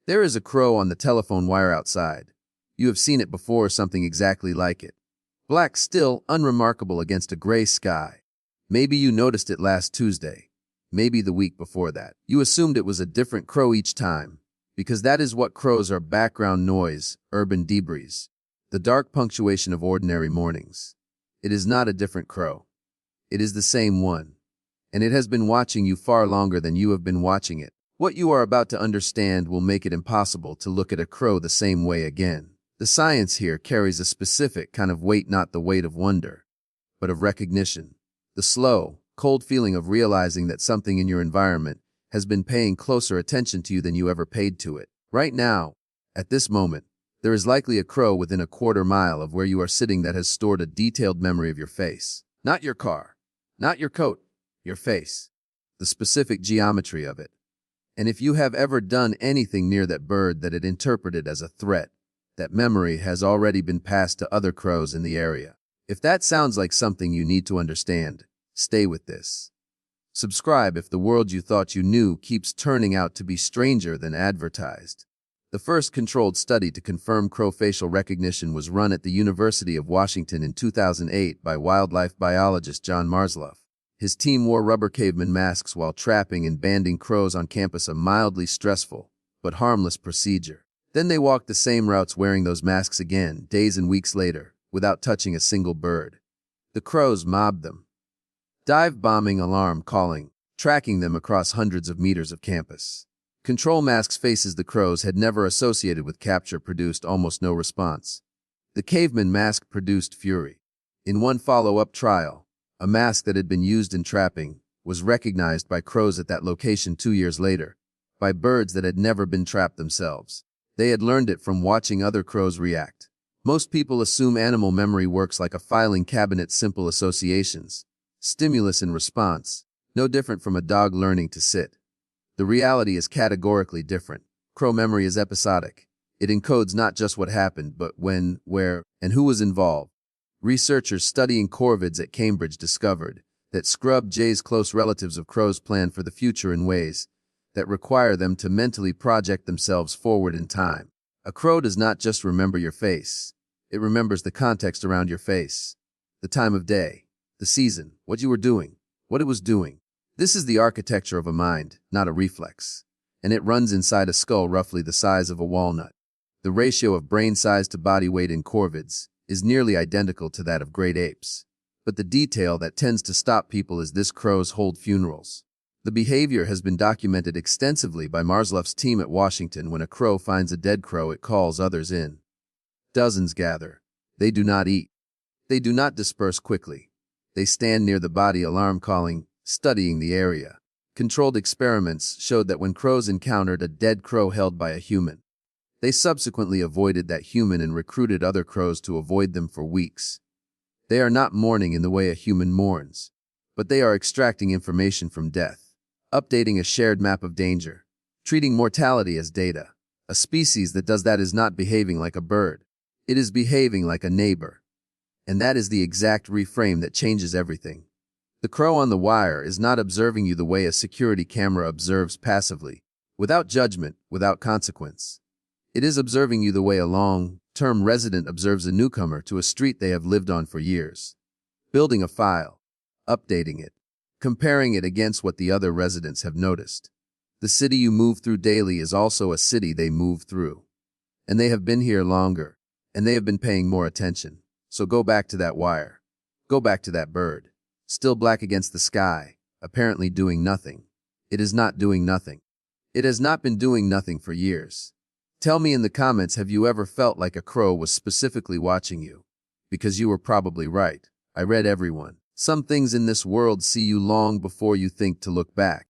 There is a crow on the telephone wire outside. You have seen it before or something exactly like it. Black still, unremarkable against a gray sky. Maybe you noticed it last Tuesday. Maybe the week before that. You assumed it was a different crow each time, because that is what crows are: background noise, urban debris, the dark punctuation of ordinary mornings. It is not a different crow. It is the same one. And it has been watching you far longer than you have been watching it. What you are about to understand will make it impossible to look at a crow the same way again. The science here carries a specific kind of weight, not the weight of wonder, but of recognition. The slow, cold feeling of realizing that something in your environment has been paying closer attention to you than you ever paid to it. Right now, at this moment, there is likely a crow within a quarter mile of where you are sitting that has stored a detailed memory of your face. Not your car, not your coat, your face, the specific geometry of it. And if you have ever done anything near that bird that it interpreted as a threat, that memory has already been passed to other crows in the area. If that sounds like something you need to understand, stay with this. Subscribe if the world you thought you knew keeps turning out to be stranger than advertised. The first controlled study to confirm crow facial recognition was run at the University of Washington in 2008 by wildlife biologist John Marsloff. His team wore rubber caveman masks while trapping and banding crows on campus, a mildly stressful but harmless procedure. Then they walked the same routes wearing those masks again, days and weeks later, without touching a single bird. The crows mobbed them. Dive bombing, alarm calling, tracking them across hundreds of meters of campus. Control masks' faces the crows had never associated with capture produced almost no response. The caveman mask produced fury. In one follow-up trial, a mask that had been used in trapping was recognized by crows at that location 2 years later, by birds that had never been trapped themselves. They had learned it from watching other crows react. Most people assume animal memory works like a filing cabinet: simple associations, stimulus and response, no different from a dog learning to sit. The reality is categorically different. Crow memory is episodic. It encodes not just what happened, but when, where, and who was involved. Researchers studying corvids at Cambridge discovered that scrub jays, close relatives of crows, plan for the future in ways that require them to mentally project themselves forward in time. A crow does not just remember your face. It remembers the context around your face, the time of day, the season, what you were doing, what it was doing. This is the architecture of a mind, not a reflex, and it runs inside a skull roughly the size of a walnut. The ratio of brain size to body weight in corvids is nearly identical to that of great apes. But the detail that tends to stop people is this: crows hold funerals. The behavior has been documented extensively by Marsloff's team at Washington. When a crow finds a dead crow, it calls others in. Dozens gather. They do not eat. They do not disperse quickly. They stand near the body, alarm calling, studying the area. Controlled experiments showed that when crows encountered a dead crow held by a human, they subsequently avoided that human and recruited other crows to avoid them for weeks. They are not mourning in the way a human mourns, but they are extracting information from death, updating a shared map of danger, treating mortality as data. A species that does that is not behaving like a bird. It is behaving like a neighbor. And that is the exact reframe that changes everything. The crow on the wire is not observing you the way a security camera observes, passively, without judgment, without consequence. It is observing you the way a long-term resident observes a newcomer to a street they have lived on for years, building a file, updating it, comparing it against what the other residents have noticed. The city you move through daily is also a city they move through. And they have been here longer, and they have been paying more attention. So go back to that wire. Go back to that bird. Still black against the sky, apparently doing nothing. It is not doing nothing. It has not been doing nothing for years. Tell me in the comments, have you ever felt like a crow was specifically watching you? Because you were probably right. I read everyone. Some things in this world see you long before you think to look back.